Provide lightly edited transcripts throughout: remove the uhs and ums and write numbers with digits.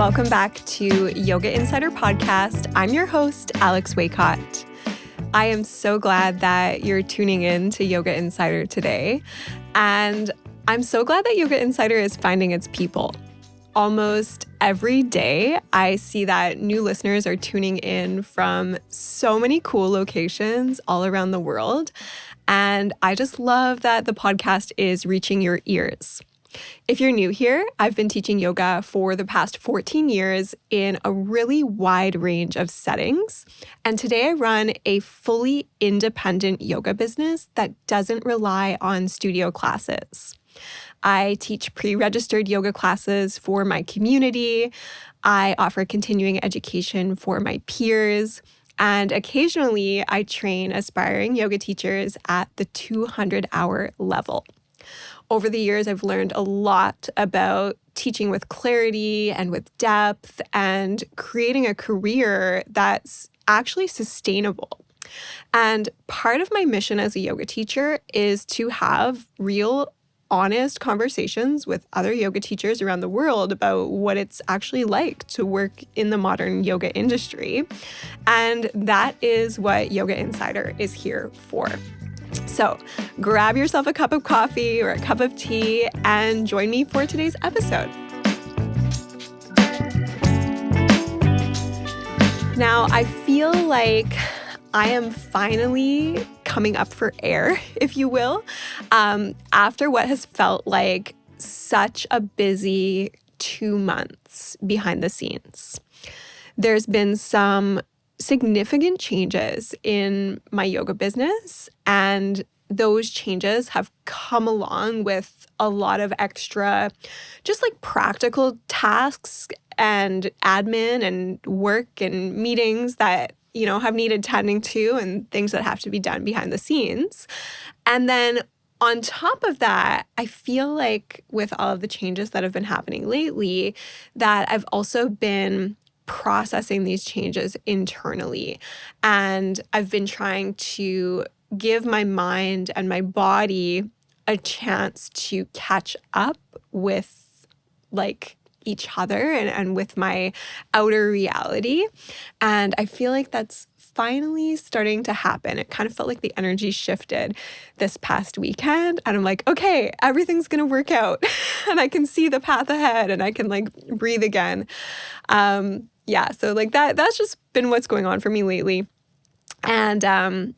Welcome back to Yoga Insider Podcast. I'm your host, Alex Waycott. I am so glad that you're tuning in to Yoga Insider today. And I'm so glad that Yoga Insider is finding its people. Almost every day, I see that new listeners are tuning in from so many cool locations all around the world. And I just love that the podcast is reaching your ears. If you're new here, I've been teaching yoga for the past 14 years in a really wide range of settings. And today I run a fully independent yoga business that doesn't rely on studio classes. I teach pre-registered yoga classes for my community. I offer continuing education for my peers. And occasionally I train aspiring yoga teachers at the 200-hour level. Over the years, I've learned a lot about teaching with clarity and with depth and creating a career that's actually sustainable. And part of my mission as a yoga teacher is to have real, honest conversations with other yoga teachers around the world about what it's actually like to work in the modern yoga industry. And that is what Yoga Insider is here for. So grab yourself a cup of coffee or a cup of tea and join me for today's episode. Now, I feel like I am finally coming up for air, if you will, after what has felt like such a busy 2 months behind the scenes. There's been some significant changes in my yoga business, and those changes have come along with a lot of extra just like practical tasks and admin and work and meetings that have needed tending to and things that have to be done behind the scenes. And then on top of that, I feel like with all of the changes that have been happening lately, that I've also been processing these changes internally. And I've been trying to give my mind and my body a chance to catch up with like each other and with my outer reality. And I feel like that's finally starting to happen. It kind of felt like the energy shifted this past weekend. And I'm like, okay, everything's going to work out. And I can see the path ahead and I can like breathe again. So like that's just been what's going on for me lately. And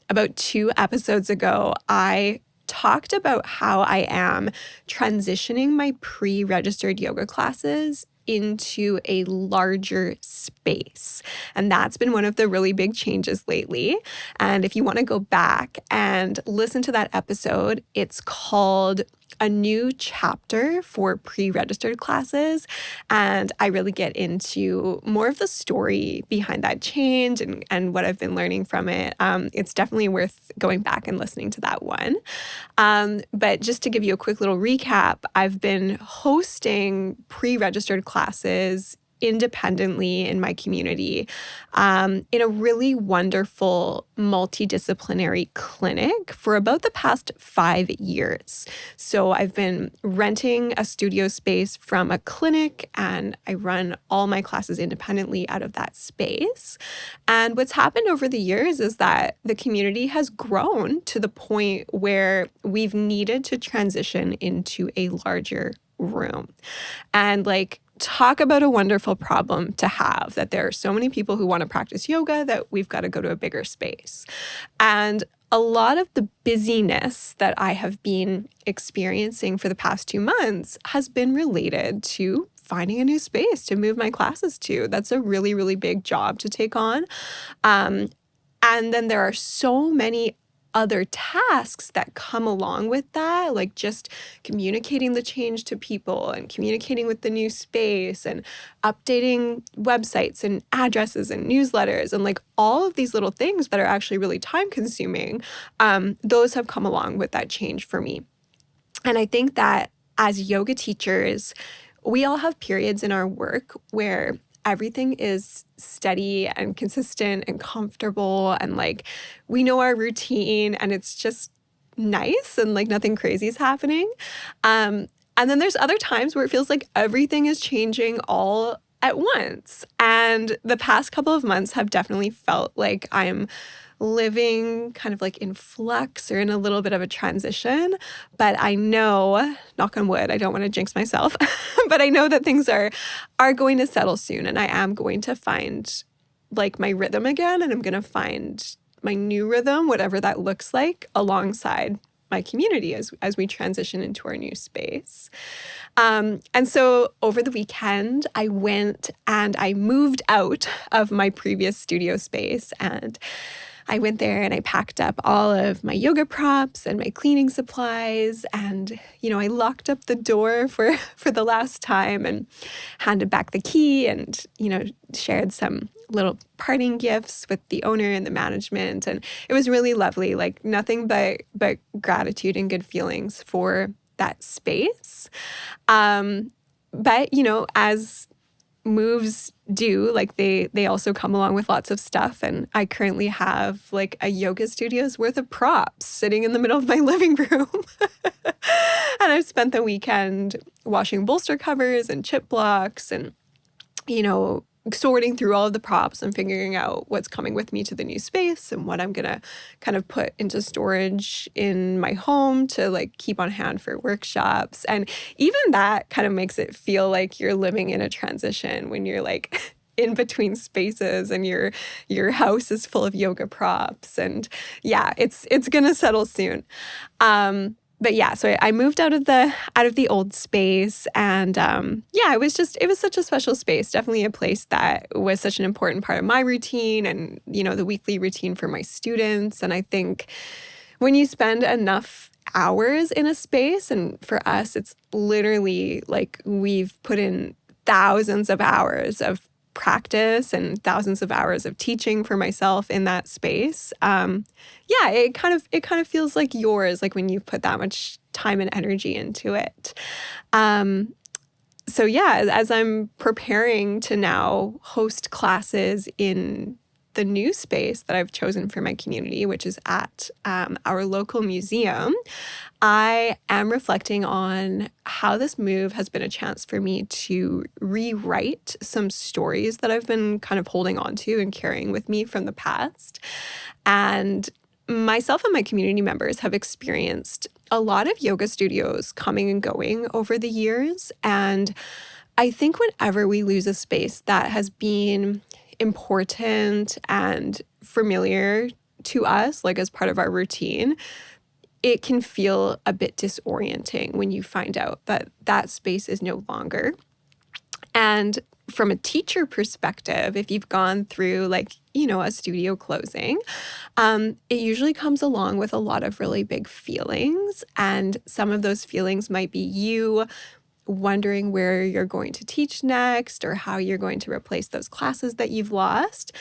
about 2 episodes ago, I talked about how I am transitioning my pre-registered yoga classes into a larger space. And that's been one of the really big changes lately. And if you want to go back and listen to that episode, it's called A New Chapter for Pre-Registered Classes. And I really get into more of the story behind that change and what I've been learning from it. It's definitely worth going back and listening to that one. But just to give you a quick little recap, I've been hosting pre-registered classes independently in my community in a really wonderful multidisciplinary clinic for about the past 5 years. So I've been renting a studio space from a clinic and I run all my classes independently out of that space. And what's happened over the years is that the community has grown to the point where we've needed to transition into a larger room. And talk about a wonderful problem to have, that there are so many people who want to practice yoga that we've got to go to a bigger space. And a lot of the busyness that I have been experiencing for the past 2 months has been related to finding a new space to move my classes to. That's a really, really big job to take on. And then there are so many other tasks that come along with that, like just communicating the change to people and communicating with the new space and updating websites and addresses and newsletters and like all of these little things that are actually really time consuming. Those have come along with that change for me. And I think that as yoga teachers, we all have periods in our work where everything is steady and consistent and comfortable and we know our routine and it's just nice and nothing crazy is happening. And then there's other times where it feels like everything is changing all at once. And the past couple of months have definitely felt like I'm living kind of like in flux or in a little bit of a transition. But I know, knock on wood, I don't want to jinx myself, but I know that things are going to settle soon, and I am going to find like my rhythm again, and I'm going to find my new rhythm, whatever that looks like, alongside my community as we transition into our new space. And so over the weekend, I went and I moved out of my previous studio space, and I went there and I packed up all of my yoga props and my cleaning supplies, and, I locked up the door for the last time and handed back the key and, shared some little parting gifts with the owner and the management. And it was really lovely, like nothing but gratitude and good feelings for that space. But, as moves do, like they also come along with lots of stuff. And I currently have like a yoga studio's worth of props sitting in the middle of my living room. And I've spent the weekend washing bolster covers and chip blocks and, sorting through all of the props and figuring out what's coming with me to the new space and what I'm going to kind of put into storage in my home to like keep on hand for workshops. And even that kind of makes it feel like you're living in a transition when you're like in between spaces and your house is full of yoga props. And yeah, it's going to settle soon. But yeah, so I moved out of the old space, and it was such a special space. Definitely a place that was such an important part of my routine and, the weekly routine for my students. And I think when you spend enough hours in a space, and for us, it's literally like we've put in thousands of hours of practice and thousands of hours of teaching for myself in that space. It kind of feels like yours, like when you put that much time and energy into it. So yeah, as I'm preparing to now host classes in the new space that I've chosen for my community, which is at our local museum, I am reflecting on how this move has been a chance for me to rewrite some stories that I've been kind of holding on to and carrying with me from the past. And myself and my community members have experienced a lot of yoga studios coming and going over the years. And I think whenever we lose a space that has been important and familiar to us, like as part of our routine, it can feel a bit disorienting when you find out that that space is no longer. And from a teacher perspective, if you've gone through a studio closing, it usually comes along with a lot of really big feelings. And some of those feelings might be you wondering where you're going to teach next or how you're going to replace those classes that you've lost.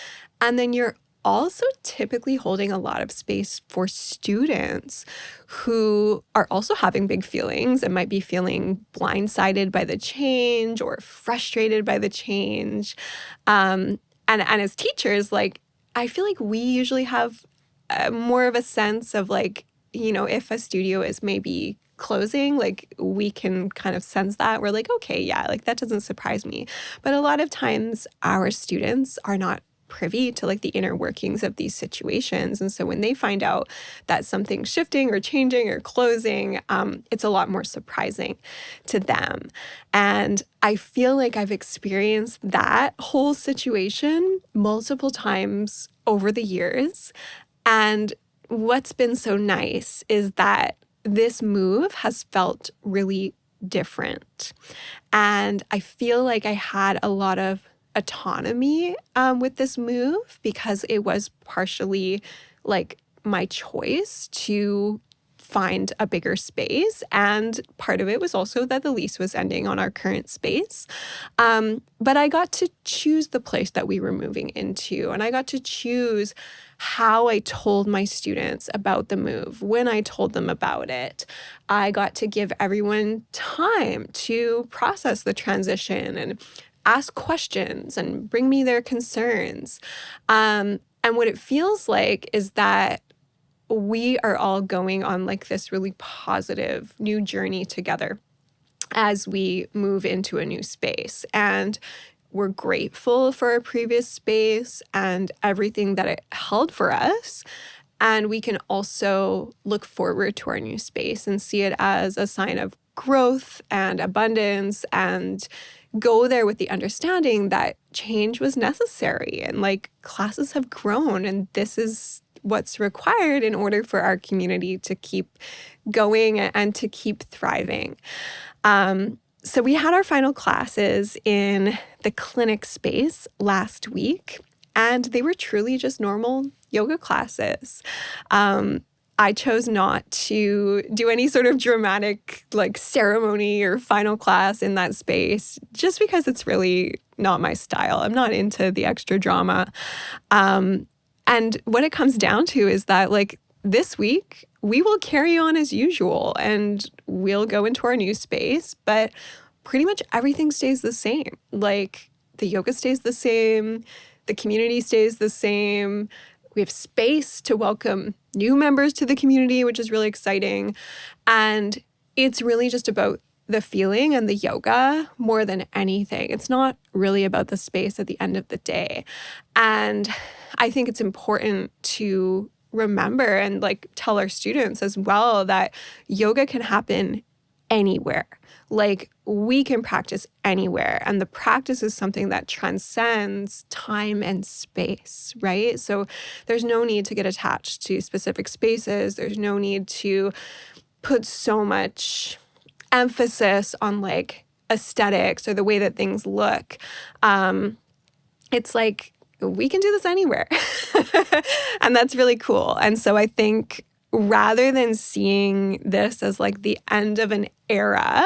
And then you're also typically holding a lot of space for students who are also having big feelings and might be feeling blindsided by the change or frustrated by the change. And as teachers, I feel like we usually have more of a sense of if a studio is maybe closing, we can kind of sense that. We're like, okay, yeah, that doesn't surprise me. But a lot of times our students are not privy to the inner workings of these situations. And so when they find out that something's shifting or changing or closing, it's a lot more surprising to them. And I feel like I've experienced that whole situation multiple times over the years. And what's been so nice is that this move has felt really different. And I feel like I had a lot of autonomy with this move because it was partially my choice to find a bigger space. And part of it was also that the lease was ending on our current space. But I got to choose the place that we were moving into. And I got to choose how I told my students about the move, when I told them about it. I got to give everyone time to process the transition and ask questions and bring me their concerns. And what it feels like is that we are all going on this really positive new journey together as we move into a new space. And we're grateful for our previous space and everything that it held for us. And we can also look forward to our new space and see it as a sign of growth and abundance, and go there with the understanding that change was necessary and like classes have grown and this is what's required in order for our community to keep going and to keep thriving. So we had our final classes in the clinic space last week, and they were truly just normal yoga classes. I chose not to do any sort of dramatic like ceremony or final class in that space just because it's really not my style. I'm not into the extra drama. And what it comes down to is that like this week, we will carry on as usual and we'll go into our new space, but pretty much everything stays the same. Like the yoga stays the same, the community stays the same. We have space to welcome new members to the community, which is really exciting. And it's really just about the feeling and the yoga more than anything. It's not really about the space at the end of the day. And I think it's important to remember and like tell our students as well that yoga can happen anywhere. Like we can practice anywhere, and the practice is something that transcends time and space, right? So there's no need to get attached to specific spaces. There's no need to put so much emphasis on like aesthetics or the way that things look. It's like we can do this anywhere. And that's really cool. And so I think rather than seeing this as like the end of an era,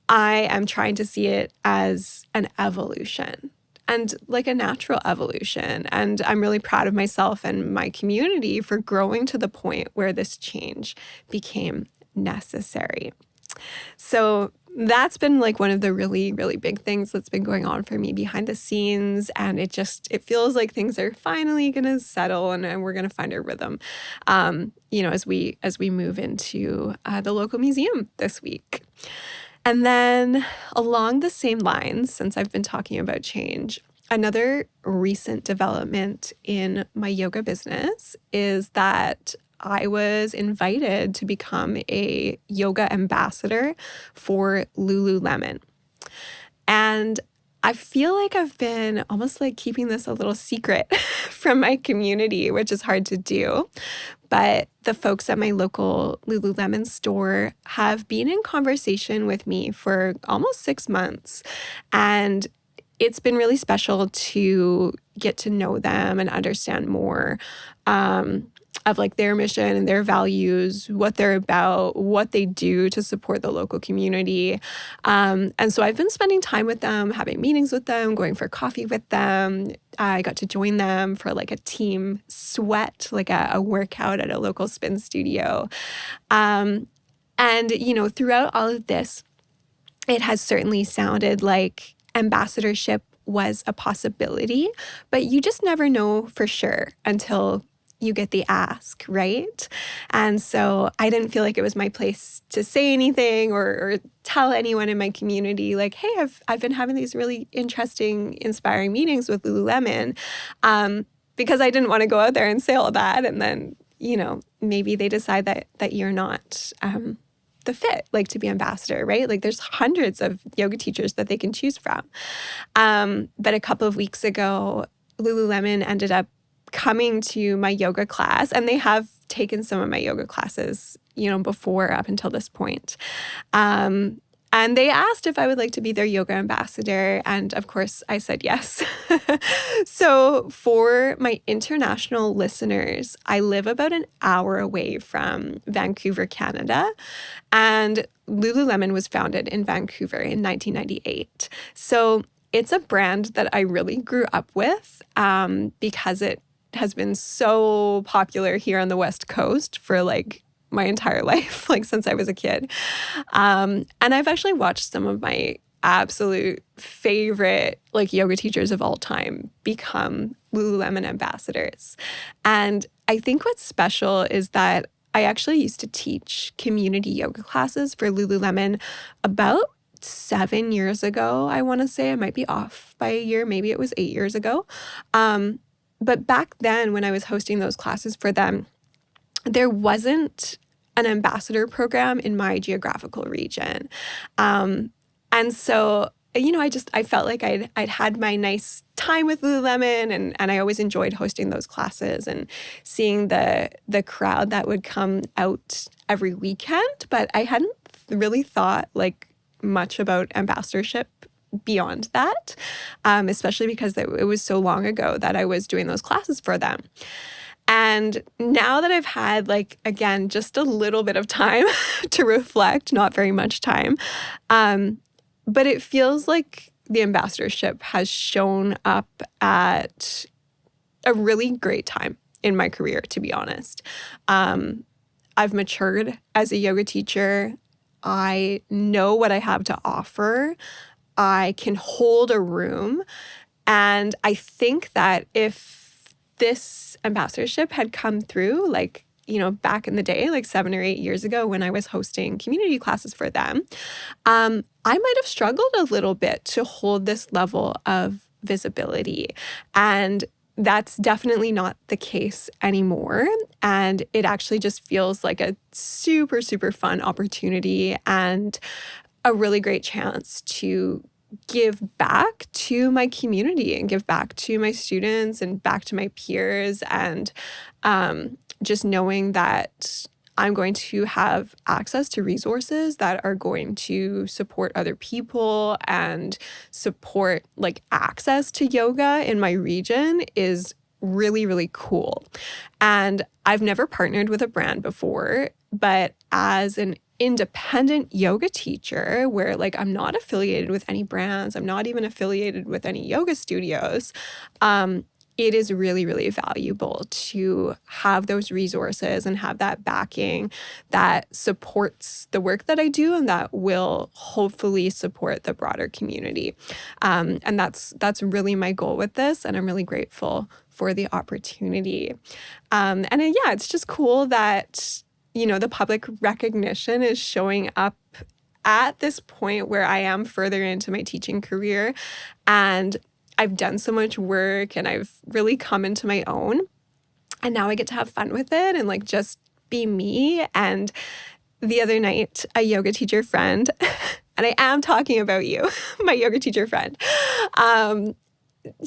I am trying to see it as an evolution and like a natural evolution. And I'm really proud of myself and my community for growing to the point where this change became necessary. So that's been like one of the really, really big things that's been going on for me behind the scenes. And it feels like things are finally going to settle and we're going to find our rhythm, as we move into the local museum this week. And then along the same lines, since I've been talking about change, another recent development in my yoga business is that I was invited to become a yoga ambassador for Lululemon. And I feel like I've been almost like keeping this a little secret from my community, which is hard to do. But the folks at my local Lululemon store have been in conversation with me for almost 6 months. And it's been really special to get to know them and understand more of like their mission and their values, what they're about, what they do to support the local community. And so I've been spending time with them, having meetings with them, going for coffee with them. I got to join them for like a team sweat, like a workout at a local spin studio. And, throughout all of this, it has certainly sounded like ambassadorship was a possibility, but you just never know for sure until you get the ask, right? And so I didn't feel like it was my place to say anything or tell anyone in my community like, hey, I've been having these really interesting, inspiring meetings with Lululemon, because I didn't want to go out there and say all that. And then, maybe they decide that you're not the fit, like to be ambassador, right? Like there's hundreds of yoga teachers that they can choose from. But a couple of weeks ago, Lululemon ended up coming to my yoga class, and they have taken some of my yoga classes, before up until this point. And they asked if I would like to be their yoga ambassador. And of course, I said yes. So for my international listeners, I live about an hour away from Vancouver, Canada. And Lululemon was founded in Vancouver in 1998. So it's a brand that I really grew up with because it has been so popular here on the West Coast for like my entire life, like since I was a kid. And I've actually watched some of my absolute favorite like yoga teachers of all time become Lululemon ambassadors. And I think what's special is that I actually used to teach community yoga classes for Lululemon about 7 years ago, I want to say. I might be off by a year. Maybe it was 8 years ago. But back then, when I was hosting those classes for them, there wasn't an ambassador program in my geographical region. And so, I felt like I'd had my nice time with Lululemon, and I always enjoyed hosting those classes and seeing the crowd that would come out every weekend. But I hadn't really thought like much about ambassadorship beyond that, especially because it was so long ago that I was doing those classes for them. And now that I've had, like, again, just a little bit of time to reflect, not very much time, but it feels like the ambassadorship has shown up at a really great time in my career, to be honest. I've matured as a yoga teacher. I know what I have to offer. I can hold a room. And I think that if this ambassadorship had come through, like, back in the day, like 7 or 8 years ago when I was hosting community classes for them, I might have struggled a little bit to hold this level of visibility. And that's definitely not the case anymore. And it actually just feels like a super, super fun opportunity and a really great chance to give back to my community and give back to my students and back to my peers, and just knowing that I'm going to have access to resources that are going to support other people and support like access to yoga in my region is really, really cool. And I've never partnered with a brand before, but as an independent yoga teacher where like I'm not affiliated with any brands, I'm not even affiliated with any yoga studios, it is really, really valuable to have those resources and have that backing that supports the work that I do and that will hopefully support the broader community. And that's really my goal with this, and I'm really grateful for the opportunity. It's just cool that the public recognition is showing up at this point where I am further into my teaching career, and I've done so much work and I've really come into my own, and now I get to have fun with it and like just be me. And the other night, a yoga teacher friend, and I am talking about you, my yoga teacher friend,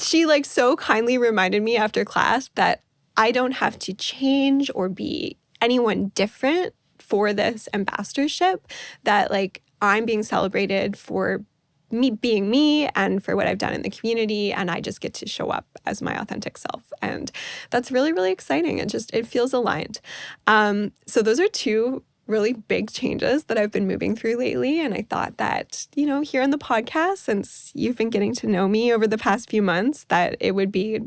she like so kindly reminded me after class that I don't have to change or be anyone different for this ambassadorship, that like I'm being celebrated for me being me and for what I've done in the community, and I just get to show up as my authentic self. And that's really, really exciting. It feels aligned. So those are two really big changes that I've been moving through lately. And I thought that, here on the podcast, since you've been getting to know me over the past few months, that it would be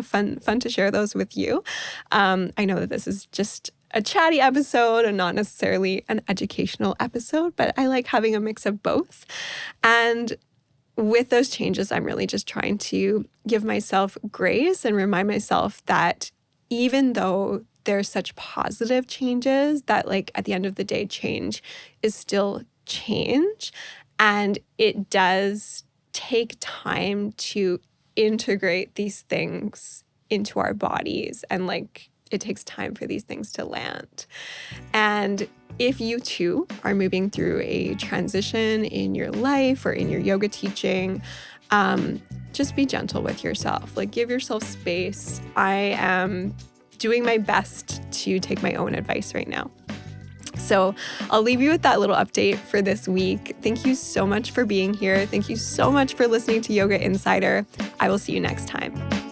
fun to share those with you. I know that this is just a chatty episode and not necessarily an educational episode, but I like having a mix of both. And with those changes, I'm really just trying to give myself grace and remind myself that even though there's such positive changes, that like at the end of the day, change is still change. And it does take time to integrate these things into our bodies, and like it takes time for these things to land. And if you too are moving through a transition in your life or in your yoga teaching, just be gentle with yourself. Like, give yourself space. I am doing my best to take my own advice right now. So I'll leave you with that little update for this week. Thank you so much for being here. Thank you so much for listening to Yoga Insider. I will see you next time.